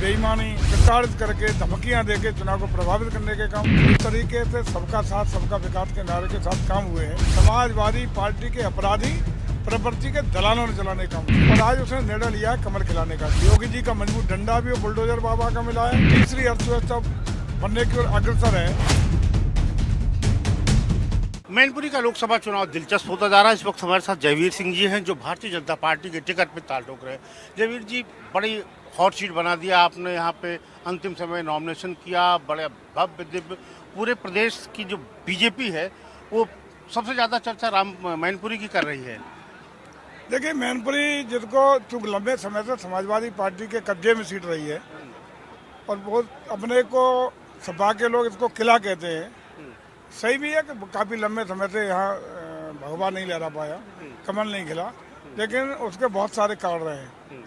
बेईमानी प्रताड़ित करके धमकियां देके चुनाव को प्रभावित करने के काम, इस तरीके से सबका साथ सबका विकास के नारे के साथ काम हुए हैं। समाजवादी पार्टी के अपराधी प्रवृत्ति के दलालों ने चलाने का काम, और आज उसने निर्णय लिया है कमर खिलाने का। योगी जी का मजबूत डंडा भी बुलडोजर बाबा का मिला है। तीसरी अर्थव्यवस्था बनने की ओर अग्रसर है। मैनपुरी का लोकसभा चुनाव दिलचस्प होता जा रहा है। इस वक्त हमारे साथ जयवीर सिंह जी हैं जो भारतीय जनता पार्टी के टिकट पे ताल ठोक रहे हैं। जयवीर जी, बड़ी हॉट सीट बना दिया आपने, यहाँ पे अंतिम समय नॉमिनेशन किया, बड़े भव्य दिव्य, पूरे प्रदेश की जो बीजेपी है वो सबसे ज़्यादा चर्चा मैनपुरी की कर रही है। देखिए, मैनपुरी जिसको चूंकि लंबे समय से समाजवादी पार्टी के कब्जे में सीट रही है और बहुत अपने को सपा के लोग इसको किला कहते हैं। सही भी है कि काफ़ी लंबे समय से यहाँ भगवा नहीं लहरा पाया, कमल नहीं खिला, लेकिन उसके बहुत सारे कारण रहे।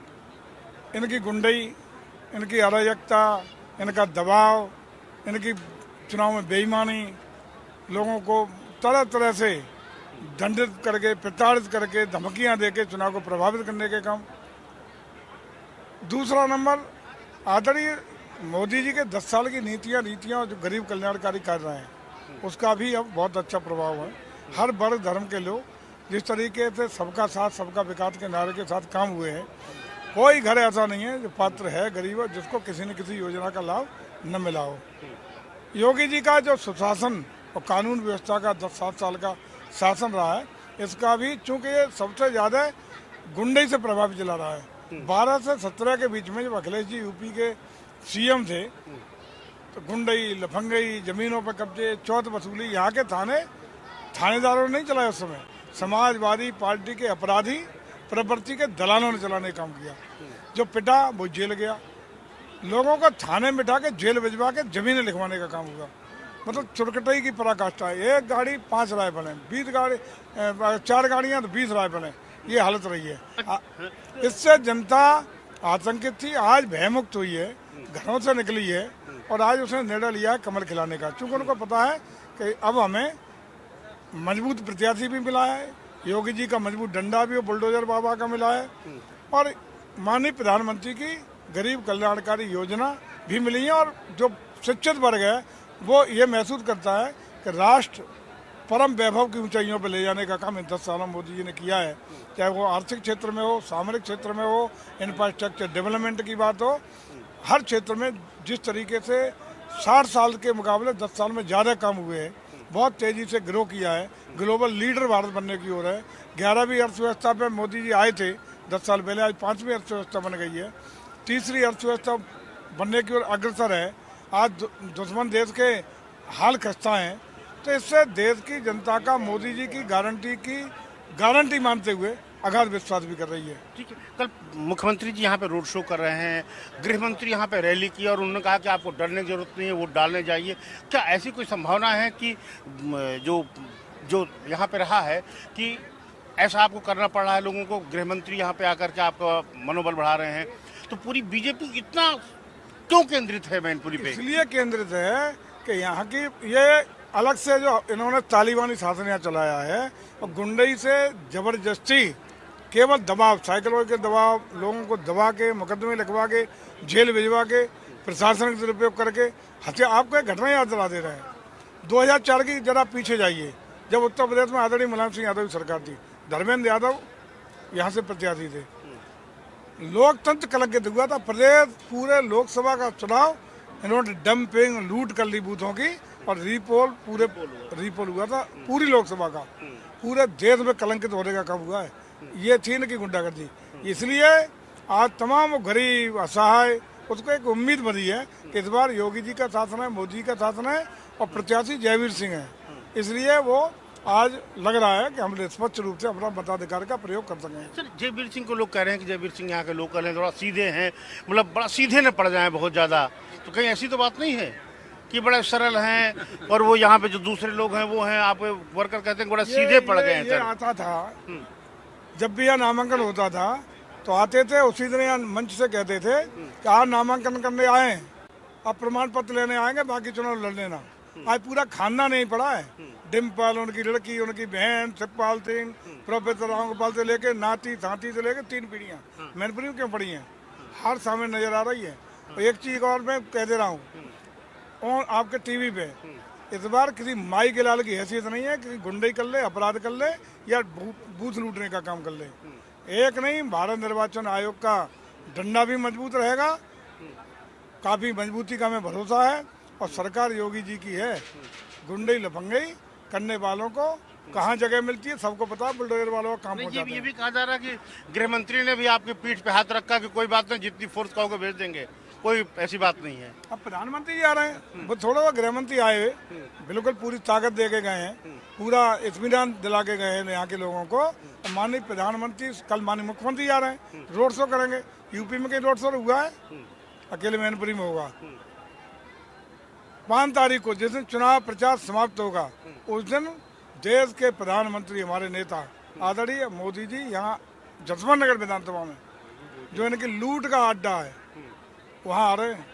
इनकी गुंडई, इनकी अराजकता, इनका दबाव, इनकी चुनाव में बेईमानी, लोगों को तरह तरह से दंडित करके प्रताड़ित करके धमकियां देके चुनाव को प्रभावित करने के काम। दूसरा नंबर, आदरणीय मोदी जी के 10 साल की नीतियां जो गरीब कल्याणकारी कर रहे हैं उसका भी अब बहुत अच्छा प्रभाव है। हर वर्ग धर्म के लोग जिस तरीके से सबका साथ सबका विकास के नारे के साथ काम हुए हैं, कोई घर ऐसा नहीं है जो पात्र है गरीब है जिसको किसी न किसी योजना का लाभ न मिला हो। योगी जी का जो सुशासन और कानून व्यवस्था का 10-7 साल का शासन रहा है, इसका भी चूंकि ये सबसे ज़्यादा गुंडई से प्रभावित चला रहा है। 12 से 17 के बीच में जब अखिलेश जी यूपी के सीएम थे तो गुंडई, लफंगई, जमीनों पर कब्जे, चौथ वसूली यहाँ के थानेदारों ने नहीं चलाया। उस समय समाजवादी पार्टी के अपराधी प्रवृत्ति के दलालों ने चलाने का काम किया। जो पिटा वो जेल गया, लोगों को थाने में बिठा के जेल भिजवा के जमीनें लिखवाने का काम हुआ। मतलब चुरकटई की पराकाष्ठा है। एक गाड़ी 5 राइफल है, 4 गाड़ियाँ तो 20 राइफल है, ये हालत रही है। इससे जनता आतंकित थी, आज भयमुक्त हुई है, घरों से निकली है, और आज उसने निर्णय लिया है कमर खिलाने का। चूंकि उनको पता है कि अब हमें मजबूत प्रत्याशी भी मिला है, योगी जी का मजबूत डंडा भी बुलडोजर बाबा का मिला है, और माननीय प्रधानमंत्री की गरीब कल्याणकारी योजना भी मिली है। और जो शिक्षित वर्ग है वो ये महसूस करता है कि राष्ट्र परम वैभव की ऊंचाइयों पर ले जाने का काम इन 10 सालों में मोदी जी ने किया है। चाहे वो आर्थिक क्षेत्र में हो, सामरिक क्षेत्र में हो, इंफ्रास्ट्रक्चर डेवलपमेंट की बात हो, हर क्षेत्र में जिस तरीके से 60 साल के मुकाबले 10 साल में ज़्यादा काम हुए हैं, बहुत तेज़ी से ग्रो किया है, ग्लोबल लीडर भारत बनने की ओर है। 11वीं अर्थव्यवस्था पे मोदी जी आए थे 10 साल पहले, आज 5वीं अर्थव्यवस्था बन गई है। तीसरी अर्थव्यवस्था बनने की ओर अग्रसर है। आज दुश्मन देश के हाल खस्ता हैं, तो इससे देश की जनता का मोदी जी की गारंटी मानते हुए अगाध विश्वास भी कर रही है। ठीक है, कल मुख्यमंत्री जी यहाँ पे रोड शो कर रहे हैं, गृह मंत्री यहाँ पे रैली की और उन्होंने कहा कि आपको डरने की जरूरत नहीं है, वोट डालने जाइए। क्या ऐसी कोई संभावना है कि जो यहाँ पे रहा है कि ऐसा आपको करना पड़ रहा है लोगों को, गृह मंत्री यहाँ पे आकर के आपका मनोबल बढ़ा रहे हैं, तो पूरी बीजेपी इतना क्यों केंद्रित है मैनपुरी पे? इसलिए केंद्रित है कि यहाँ की ये अलग से जो इन्होंने तालिबानी शासन यहाँ चलाया है और गुंडई से जबरदस्ती केवल दबाव, साइकिलों के दबाव, लोगों को दबा के, मुकदमे लिखवा के, जेल भिजवा के, प्रशासन का दुरुपयोग करके हत्या। आपको एक घटना याद दिला दे रहे हैं, 2004 की जरा पीछे जाइए, जब उत्तर प्रदेश में आदरणीय मुलायम सिंह यादव की सरकार थी, धर्मेंद्र यादव यहाँ से प्रत्याशी थे, लोकतंत्र कलंकित हुआ था। प्रदेश पूरे लोकसभा का चुनाव इन्होंने डंपिंग, लूट कर ली बूथों की, और रीपोल हुआ था पूरी लोकसभा का। पूरे देश में कलंकित होने का काम हुआ है। ये थी न कि गुंडागर्दी। इसलिए आज तमाम गरीब असहाय उसको एक उम्मीद बनी है कि इस बार योगी जी का शासन है, मोदी का शासन है, और प्रत्याशी जयवीर सिंह है। इसलिए वो आज लग रहा है कि हम स्पष्ट रूप से अपना मताधिकार का प्रयोग कर सकें। सर, जयवीर सिंह को लोग कह रहे हैं कि जयवीर सिंह यहाँ के लोकल हैं, थोड़ा सीधे हैं, मतलब बड़ा सीधे न पड़ जाए बहुत ज़्यादा, तो कहीं ऐसी तो बात नहीं है कि बड़े सरल हैं और वो यहाँ पे जो दूसरे लोग हैं वो हैं, आप वर्कर कहते हैं बड़ा सीधे पड़ गए हैं? ये आता था, जब भी यहाँ नामांकन होता था तो आते थे, उसी दिन यहाँ मंच से कहते थे कि आज नामांकन करने आए, अब प्रमाण पत्र लेने आएंगे, बाकी चुनाव लड़ लेना। आज पूरा खानदान नहीं पड़ा है, डिम्पल, उनकी लड़की, उनकी बहन शिवपाल सिंह, प्रोफेसर राम गोपाल से लेके नाती थाती से लेके 3 पीढ़ियाँ मैनपुरी में क्यों पड़ी हैं, हर सामने नजर आ रही है। एक चीज और मैं कह दे रहा हूँ, और आपके टीवी पे इस बार किसी माई के लाल की हैसियत नहीं है, किसी गुंडे कर ले, अपराध कर ले या बूथ लूटने का काम कर ले। एक नहीं, भारत निर्वाचन आयोग का डंडा भी मजबूत रहेगा, काफी मजबूती का हमें भरोसा है। और सरकार योगी जी की है, गुंडे लफंगई करने वालों को कहाँ जगह मिलती है सबको पता, बुलडोजर वालों का काम हो जाता ये है। भी कहा जा रहा है कि गृह मंत्री ने भी आपकी पीठ पे हाथ रखा कि कोई बात नहीं, जितनी फोर्स कहोगे भेज देंगे, कोई ऐसी बात नहीं है। अब प्रधानमंत्री जी आ रहे हैं, वो थोड़ा सा गृह मंत्री आए हुए बिल्कुल पूरी ताकत दे के गए हैं, पूरा इत्मीनान दिला के गए हैं यहाँ के लोगों को। और माननीय प्रधानमंत्री, कल माननीय मुख्यमंत्री आ रहे हैं, रोड शो करेंगे। यूपी में कहीं रोड शो हुआ है? अकेले मैनपुरी में होगा। 5 तारीख को जिस दिन चुनाव प्रचार समाप्त होगा, उस दिन देश के प्रधानमंत्री हमारे नेता आदरणीय मोदी जी यहाँ जसवंत नगर विधानसभा में, जो इनकी लूट का अड्डा है, वहाँ आ रहे हैं।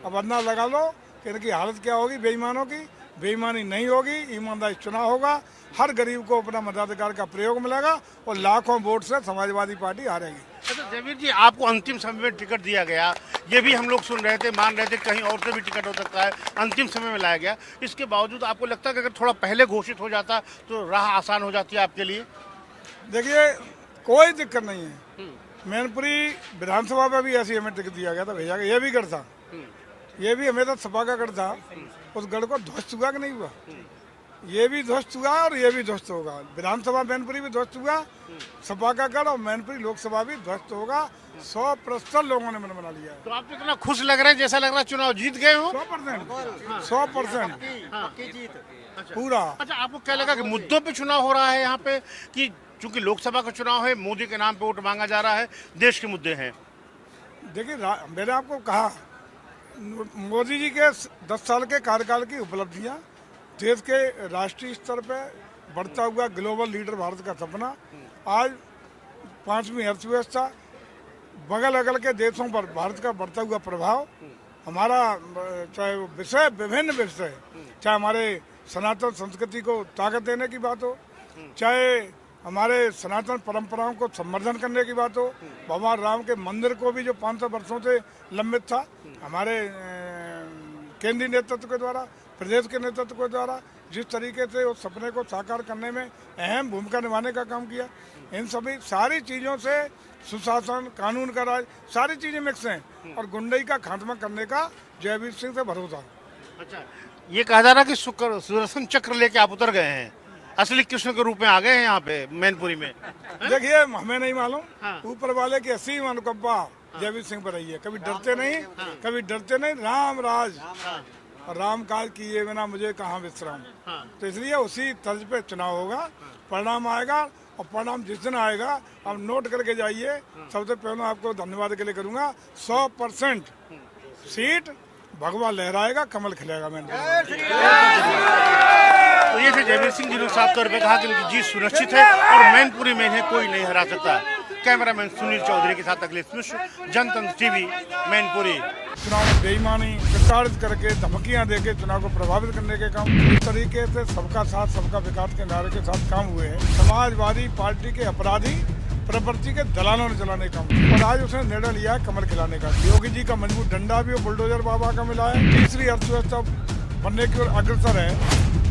अब अंदाजा लगा लो कि इनकी हालत क्या होगी। बेईमानों की बेईमानी नहीं होगी, ईमानदारी चुनाव होगा, हर गरीब को अपना मताधिकार का प्रयोग मिलेगा और लाखों वोट से समाजवादी पार्टी हारेगी। अच्छा जयवीर जी, आपको अंतिम समय में टिकट दिया गया, ये भी हम लोग सुन रहे थे, मान रहे थे कहीं और से भी टिकट हो सकता है, अंतिम समय में लाया गया। इसके बावजूद आपको लगता है कि अगर थोड़ा पहले घोषित हो जाता तो राह आसान हो जाती है आपके लिए? देखिए, कोई दिक्कत नहीं है। मैनपुरी विधानसभा में भी ऐसी हमें टिकट दिया गया था, भेजा गया। ये भी गढ़ था, ये भी हमें तो सपा का गढ़ था। उस गढ़ को ध्वस्त हुआ कि नहीं हुआ? ये भी ध्वस्त हुआ और ये भी ध्वस्त होगा। विधानसभा मैनपुरी भी ध्वस्त हुआ, सपा का गढ़ और मैनपुरी लोकसभा भी ध्वस्त होगा। 100% लोगों ने मन बना लिया है। तो आप इतना खुश लग रहे हैं जैसा लग रहा है चुनाव जीत गए हो? 100% पूरा। अच्छा, आपको क्या लगा कि मुद्दों पे चुनाव हो रहा है यहाँ पे, कि चूंकि लोकसभा का चुनाव है, मोदी के नाम पे वोट मांगा जा रहा है, देश के मुद्दे हैं? देखिए, मैंने आपको कहा, मोदी जी के 10 साल के कार्यकाल की उपलब्धियां, देश के राष्ट्रीय स्तर पे बढ़ता हुआ ग्लोबल लीडर भारत का सपना, आज 5वीं अर्थव्यवस्था, बगल अगल के देशों पर भारत का बढ़ता हुआ प्रभाव, हमारा चाहे विषय, विभिन्न विषय, चाहे हमारे सनातन संस्कृति को ताकत देने की बात हो, चाहे हमारे सनातन परंपराओं को संवर्धन करने की बात हो, भगवान राम के मंदिर को भी जो 500 वर्षों से लंबित था, हमारे केंद्रीय नेतृत्व के द्वारा, प्रदेश के नेतृत्व के द्वारा जिस तरीके से उस सपने को साकार करने में अहम भूमिका निभाने का काम किया, इन सभी सारी चीज़ों से सुशासन, कानून का राज, सारी चीज़ें मिक्स हैं और गुंडई का खात्मा करने का जयवीर सिंह से भरोसा। अच्छा, ये कहा जा रहा है कि सुदर्शन चक्र लेके आप उतर गए हैं, असली कृष्ण के रूप में आ गए हैं यहाँ पे मैनपुरी में। देखिए, हमें नहीं मालूम, ऊपर वाले की असीम अनुकंपा जयवीर सिंह पर रही है। कभी डरते नहीं, कभी डरते नहीं। राम राज और राम काज किए बिना मुझे कहाँ विश्राम। तो इसलिए उसी तर्ज पे चुनाव होगा, परिणाम आएगा और परिणाम जिस दिन आएगा आप नोट करके जाइए। सबसे पहले आपको धन्यवाद के लिए करूँगा, 100% सीट भगवा लहराएगा, कमल खिलेगा। मैंने तो ये थे जयवीर सिंह, जिन्होंने साफ तौर पे कहा कि उनकी जीत सुनिश्चित है और मैनपुरी में इन्हें कोई नहीं हरा सकता। कैमरामैन सुनील चौधरी के साथ अखिलेश मिश्र, जनतंत्र टीवी, मैनपुरी। चुनाव में बेईमानी प्रताड़ित करके, धमकियां देके चुनाव को प्रभावित करने के काम, इस तरीके से सबका साथ सबका विकास के नारे के साथ काम हुए हैं। समाजवादी पार्टी के अपराधी प्रवृत्ति के दलालों ने चलाने का, और आज उसने निर्णय लिया है कमल खिलाने का। योगी जी का मजबूत डंडा भी बुलडोजर बाबा का मिला है। तीसरी अर्थव्यवस्था बनने की ओर अग्रसर है।